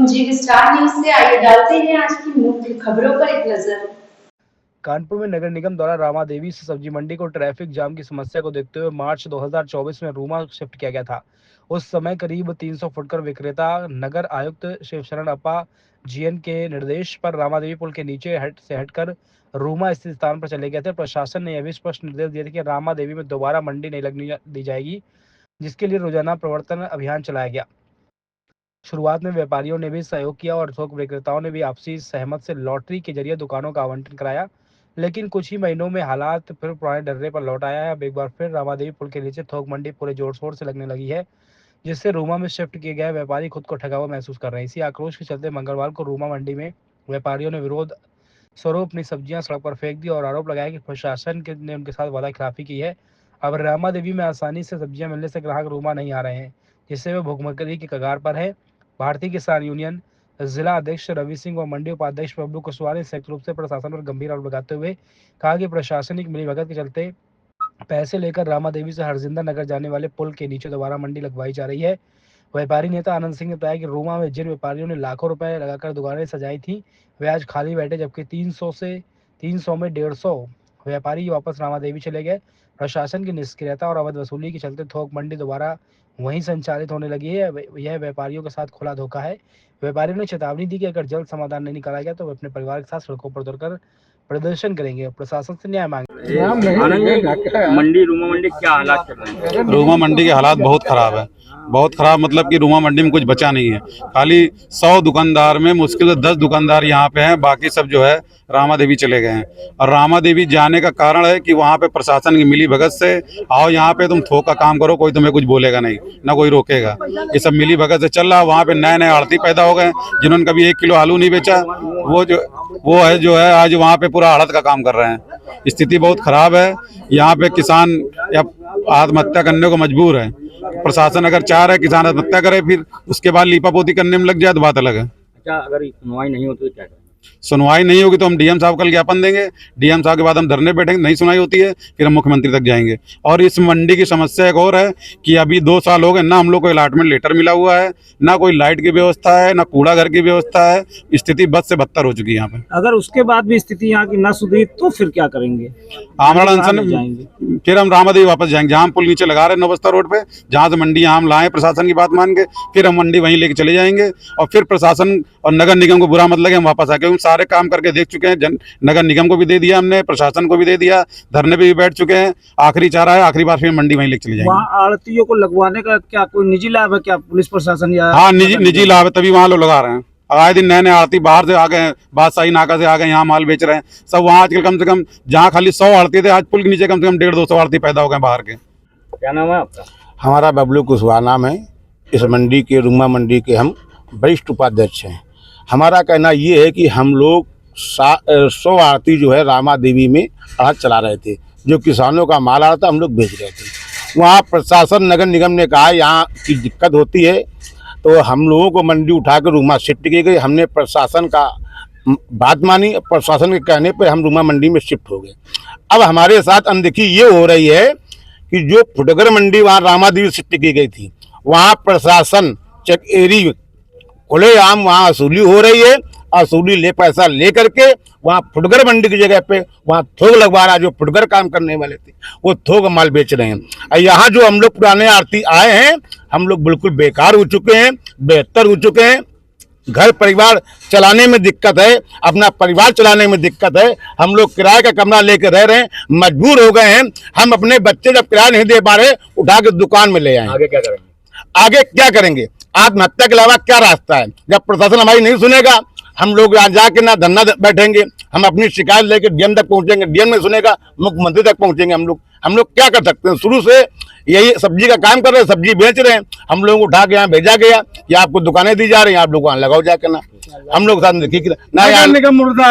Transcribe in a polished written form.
पूंजी star news से आइए डालते हैं आज की मुख्य खबरों पर एक नजर। कानपुर में नगर निगम द्वारा रामा देवी से सब्जी मंडी को ट्रैफिक जाम की समस्या को देखते हुए मार्च 2024 में रूमा शिफ्ट किया गया था। उस समय करीब 300 फुटकर विक्रेता नगर आयुक्त शिवशरण अप्पा जीएन के निर्देश पर रामा देवी पुल के नीचे हटकर रूमा स्थित स्थान पर चले गए थे। प्रशासन ने यह भी स्पष्ट निर्देश दिए थे कि रामा देवी में दोबारा मंडी नहीं लगने दी जाएगी, जिसके लिए रोजाना प्रवर्तन अभियान चलाया गया। शुरुआत में व्यापारियों ने भी सहयोग किया और थोक विक्रेताओं ने भी आपसी सहमत से लॉटरी के जरिए दुकानों का आवंटन कराया, लेकिन कुछ ही महीनों में हालात फिर पुराने डर्रे पर लौट आया है। अब एक बार फिर रामादेवी पुल के नीचे थोक मंडी पूरे जोर शोर से लगने लगी है, जिससे रूमा में शिफ्ट किए गए व्यापारी खुद को ठगा हुआ महसूस कर रहे हैं। इसी आक्रोश के चलते मंगलवार को रूमा मंडी में व्यापारियों ने विरोध स्वरूप अपनी सब्जियां सड़क पर फेंक दी और आरोप लगाया कि प्रशासन ने उनके साथ वादा खिलाफी की है। अब रामा देवी में आसानी से सब्जियां मिलने से ग्राहक रूमा नहीं आ रहे हैं, जिससे वे भुखमरी की कगार पर है। भारतीय किसान यूनियन जिला अध्यक्ष रवि सिंह और मंडी उपाध्यक्ष बबलू कुशवाहा ने संयुक्त रूप से प्रशासन पर गंभीर आरोप लगाते हुए कहा कि प्रशासनिक मिलीभगत के चलते पैसे लेकर रामा देवी से हरजिंदा नगर जाने वाले पुल के नीचे दोबारा मंडी लगवाई जा रही है। व्यापारी नेता आनंद सिंह ने बताया कि रूमा में जिन व्यापारियों ने लाखों रुपए लगाकर दुकानें सजाई थी, वे आज खाली बैठे, जबकि 300 में 150 व्यापारी वापस रामा देवी चले गए। प्रशासन की निष्क्रियता और अवैध वसूली के चलते थोक मंडी दोबारा वहीं संचालित होने लगी है। यह व्यापारियों के साथ खुला धोखा है। व्यापारियों ने चेतावनी दी कि अगर जल्द समाधान नहीं निकाला गया तो वे अपने परिवार के साथ सड़कों पर उतरकर प्रदर्शन करेंगे, प्रशासन से न्याय मांगेंगे। मंडी रूमा मंडी क्या हालात चल रहे हैं? रूमा मंडी के हालात बहुत खराब है, बहुत खराब। मतलब कि रूमा मंडी में कुछ बचा नहीं है। खाली 100 दुकानदार में मुश्किल से 10 दुकानदार यहाँ पे हैं, बाकी सब जो है रामा देवी चले गए हैं। और रामा देवी जाने का कारण है कि वहाँ पे प्रशासन की मिली भगत से आओ यहाँ पे तुम थोक का काम करो, कोई तुम्हें कुछ बोलेगा नहीं, ना कोई रोकेगा। ये सब मिली भगत से चल रहा। वहाँ पे नए नए आड़ती पैदा हो गए, जिन्होंने कभी 1 किलो आलू नहीं बेचा, वो जो है आज वहाँ पे पूरा आड़त का काम कर रहे हैं। स्थिति बहुत खराब है। यहाँ पे किसान या आत्महत्या करने को मजबूर है। प्रशासन अगर चाह रहा है किसान आत्महत्या करे, फिर उसके बाद लीपापोती करने में लग जाए तो बात अलग है। अच्छा, अगर सुनवाई नहीं होती तो क्या करें? सुनवाई नहीं होगी तो हम डीएम साहब कल ज्ञापन देंगे। डीएम साहब के बाद हम धरने बैठेंगे, नहीं सुनाई होती है फिर हम मुख्यमंत्री तक जाएंगे। और इस मंडी की समस्या एक और है कि अभी 2 साल हो गए, ना हम लोग को अलॉटमेंट लेटर मिला हुआ है, ना कोई लाइट की व्यवस्था है, ना कूड़ा घर की व्यवस्था है। स्थिति बद से बदतर हो चुकी है यहाँ पे। अगर उसके बाद भी स्थिति यहाँ की न सुधरी तो फिर क्या करेंगे? आमरण अनशन, फिर हम रामा देवी वापस जाएंगे, जहाँ हम पुल नीचे लगा रहे हैं नौबस्ता रोड पे, जहाँ से मंडी यहाँ हम लाए प्रशासन की बात मान के, फिर हम मंडी वहीं लेके चले जाएंगे। और फिर प्रशासन और नगर निगम को बुरा मत लगे, हम वापस आके सारे काम करके देख चुके हैं। नगर निगम को भी दे दिया हमने, प्रशासन को भी दे दिया, धरने पे भी बैठ चुके हैं। आखिरी चारा है, आखिरी बार फिर मंडी वहीं लेके चले जाएंगे। वहाँ आड़तियों को लगवाने का क्या कोई निजी लाभ है क्या? पुलिस प्रशासन या हाँ, निजी लाभ है, तभी वहाँ लोग लगा रहे हैं। आए दिन नए नए आड़ती बाहर से आ गए, बादशाही नाका से आ गए, यहाँ माल बेच रहे हैं सब। वहाँ आजकल कम से कम जहाँ खाली 100 आड़ती थे, आज पुल के नीचे कम से कम 150-200 आड़ती पैदा हो गए बाहर के। क्या नाम है आपका? हमारा बबलू कुशवाहा नाम है। इस मंडी के, रूमा मंडी के हम वरिष्ठ उपाध्यक्ष हैं। हमारा कहना ये है कि हम लोग 100 आड़ती जो है रामा देवी में आड़त चला रहे थे, जो किसानों का माल आ रहा था, हम लोग बेच रहे थे। वहाँ प्रशासन, नगर निगम ने कहा यहाँ की दिक्कत होती है, तो हम लोगों को मंडी उठा कर रूमा शिफ्ट की गई। हमने प्रशासन का बात मानी, प्रशासन के कहने पर हम रूमा मंडी में शिफ्ट हो गए। अब हमारे साथ अनदेखी ये हो रही है कि जो फुटगर मंडी वहाँ रामा देवी शिफ्ट की गई थी, वहाँ प्रशासन चकेरी खुलेआम वहाँ वसूली हो रही है। वसूली पैसा ले करके वहाँ फुटगर मंडी की जगह पे वहाँ थोक लगवा रहा है। जो फुटगर काम करने वाले थे वो थोक माल बेच रहे हैं। और यहाँ जो हम लोग पुराने आड़ती आए हैं, हम लोग बिल्कुल बेकार हो चुके हैं, बेहतर हो चुके हैं। घर परिवार चलाने में दिक्कत है, अपना परिवार चलाने में दिक्कत है। हम लोग किराए का कमरा लेकर रह रहे हैं, मजबूर हो गए हैं। हम अपने बच्चे जब किराया नहीं दे पा रहे, उठा के दुकान में ले आए। आगे क्या करेंगे? आगे क्या करेंगे? आत्महत्या के अलावा क्या रास्ता है? जब प्रशासन हमारी नहीं सुनेगा, हम लोग यहाँ जाके ना धरना बैठेंगे, हम अपनी शिकायत लेकर डीएम तक पहुंचेंगे, डीएम नहीं सुनेगा, मुख्यमंत्री तक पहुंचेंगे। हम लोग क्या कर सकते हैं? शुरू से यही सब्जी का काम कर रहे हैं, सब्जी बेच रहे हैं। हम लोगों को उठा के यहाँ भेजा गया, या आपको दुकानें दी जा रही हैं, आप लोग वहाँ लगाओ जाके ना। हम लोग साथ देखिए ना,